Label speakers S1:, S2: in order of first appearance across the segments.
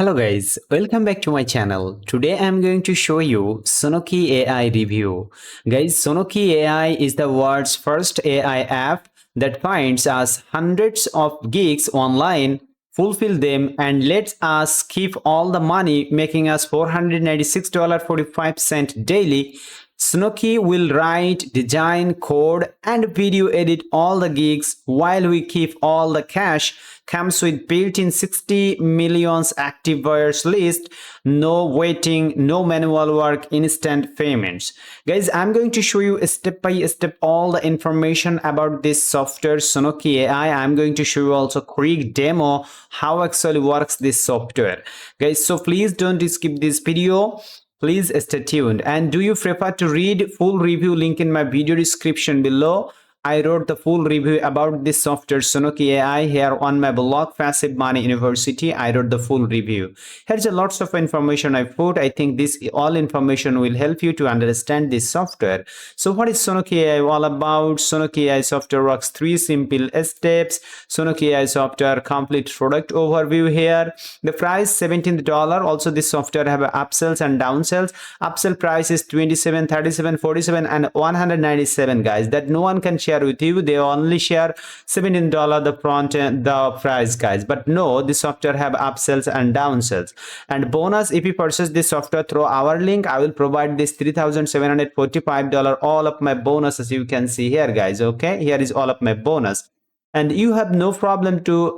S1: Hello guys, welcome back to my channel. Today I'm going to show you Snooky AI review. Guys, Snooky AI is the world's first AI app that finds us hundreds of gigs online, fulfill them and lets us keep all the money, making us $496.45 daily. Snooky will write, design, code, and video edit all the gigs while we keep all the cash. Comes with built-in 60 millions active buyers list, no waiting, no manual work, instant payments. Guys, I'm going to show you step by step all the information about this software Snooky AI. I'm going to show you also quick demo how actually works this software. Guys, so please don't skip this video. Please stay tuned. And do you prefer to read full review? Link in my video description below. I wrote the full review about this software Snooky AI here on my blog Passive Money University. I wrote the full review. Here's a lots of information I put. I think this all information will help you to understand this software. So what is Snooky AI all about? Snooky AI software works three simple steps. Snooky AI software complete product overview here. The price $17. Also this software have upsells and downsells. Upsell price is 27, 37, 47 and 197 guys. That no one can share with you. They only share $17 the front end the price guys, but no, this software have upsells and downsells. And bonus, if you purchase this software through our link, I will provide this $3,745 all of my bonuses. You can see here guys. Okay, here is all of my bonus and you have no problem to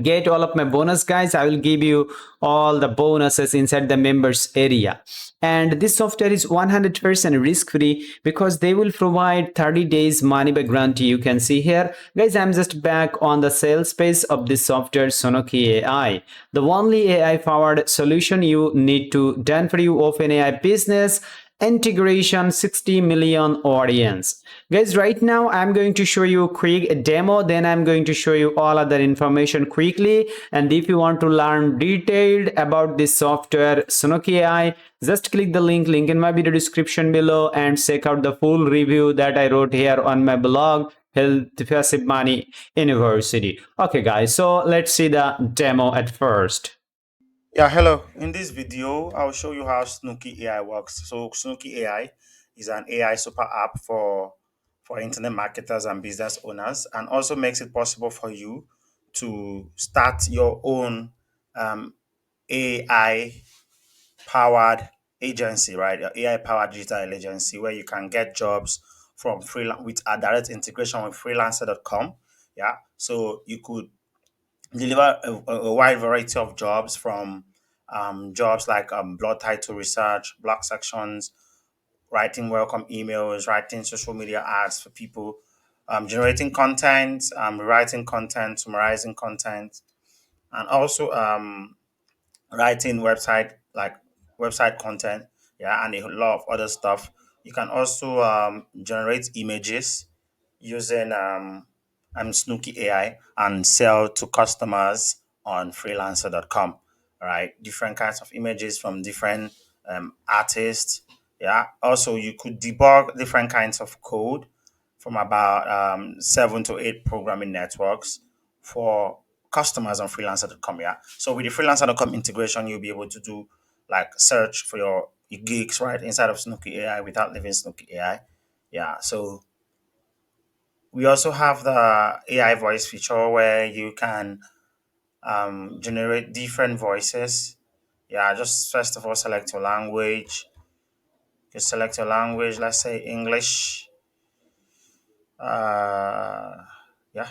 S1: get all of my bonus guys. I will give you all the bonuses inside the members area. And this software is 100% risk free because they will provide 30 days money back guarantee. You can see here guys, I'm just back on the sales page of this software Snooky AI, the only AI powered solution you need to done for you open AI business integration 60 million audience. Guys, right now I'm going to show you a quick demo, then I'm going to show you all other information quickly. And if you want to learn detailed about this software Snooky AI, just click the link in my video description below and check out the full review that I wrote here on my blog Health Passive Money University. Okay guys, so let's see the demo at first.
S2: Yeah, hello. In this video, I'll show you how Snooky AI works. So Snooky AI is an AI super app for internet marketers and business owners, and also makes it possible for you to start your own AI powered agency, right? Your AI powered digital agency where you can get jobs from freelance with a direct integration with freelancer.com. Yeah, so you could deliver a wide variety of jobs from jobs like blog title research, blog sections, writing welcome emails, writing social media ads for people, generating content, writing content, summarizing content, and also writing website content, yeah, and a lot of other stuff. You can also generate images using Snooky AI and sell to customers on freelancer.com. Right, different kinds of images from different artists. Yeah, also you could debug different kinds of code from about 7 to 8 programming networks for customers on freelancer.com. Yeah. So with the freelancer.com integration, you'll be able to do like search for your gigs right inside of Snooky AI without leaving Snooky AI. Yeah. So we also have the AI voice feature where you can generate different voices. Yeah. Just first of all, select your language. You select your language, let's say English. Uh, yeah,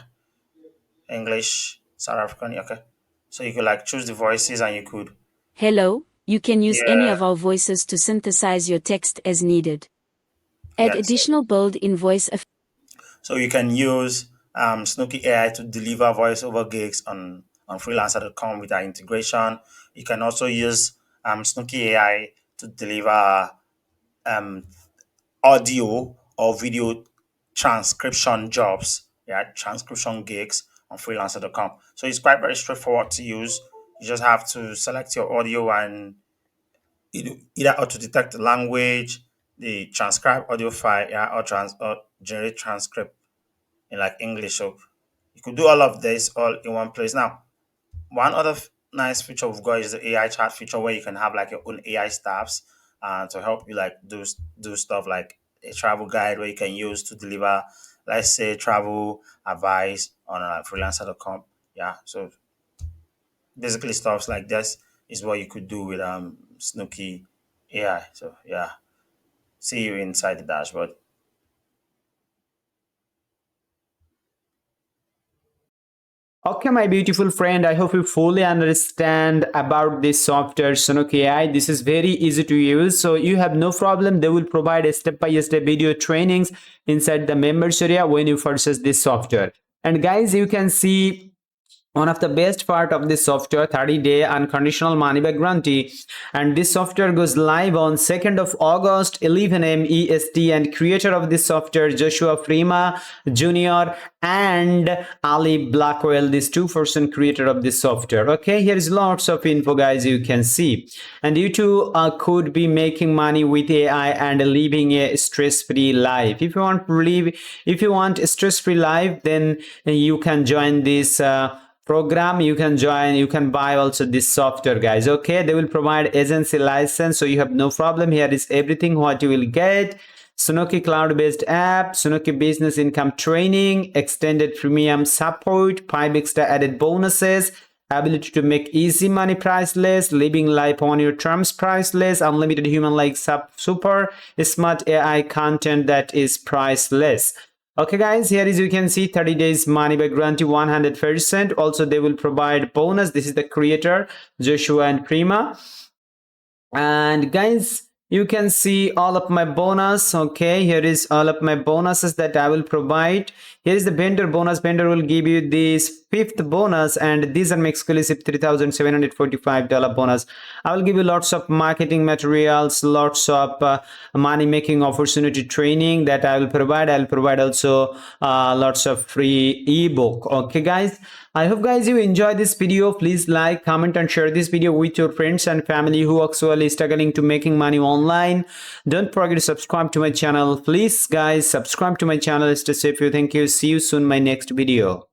S2: English, South African. Okay. So you could like choose the voices and you could,
S3: Hello, you can use any
S2: yeah,
S3: of our voices to synthesize your text as needed. Add
S2: yes.
S3: additional built-in voice effects.
S2: So you can use Snooky AI to deliver voice over gigs on freelancer.com with our integration. You can also use Snooky AI to deliver um, audio or video transcription jobs, yeah, transcription gigs on freelancer.com. So it's quite very straightforward to use. You just have to select your audio and either auto detect the language, the transcribe audio file, yeah, or generate transcript in like English. So you could do all of this all in one place. Now, one other nice feature we've got is the AI chat feature where you can have like your own AI staffs to help you like do stuff like a travel guide where you can use to deliver, let's say, travel advice on freelancer.com. Yeah, so basically stuff like this is what you could do with Snooky AI. So yeah, see you inside the dashboard.
S1: Okay, my beautiful friend, I hope you fully understand about this software Snooky AI. This is very easy to use, so you have no problem. They will provide a step-by-step video trainings inside the members area when you purchase this software. And guys, you can see one of the best part of this software, 30-day unconditional money back guarantee, and this software goes live on 2nd of August 11 a.m. EST, and creator of this software Joshua Freema Jr. and Ali Blackwell, this two-person creator of this software. Okay, here is lots of info, guys, you can see, and you too could be making money with AI and living a stress-free life. If you want a stress-free life, then you can join this program. You can join, you can buy also this software, guys. Okay, they will provide agency license, so you have no problem. Here is everything what you will get: Snooky cloud-based app, Snooky business income training, extended premium support, 5 extra added bonuses, ability to make easy money priceless, living life on your terms priceless, unlimited human like super smart AI content that is priceless. Okay, guys, here is, you can see 30 days money back guarantee 100%. Also, they will provide bonus. This is the creator Joshua and Prima. And guys, you can see all of my bonus. Okay, here is all of my bonuses that I will provide. Here is the vendor bonus. Vendor will give you this 5th bonus, and these are my exclusive $3,745 bonus. I will give you lots of marketing materials, lots of money making opportunity training that I will provide. I'll provide also lots of free ebook. Okay, guys, I hope, guys, you enjoy this video. Please like, comment, and share this video with your friends and family who are actually struggling to making money online. Don't forget to subscribe to my channel. Please, guys, subscribe to my channel. Stay safe. Thank you. See you soon in my next video.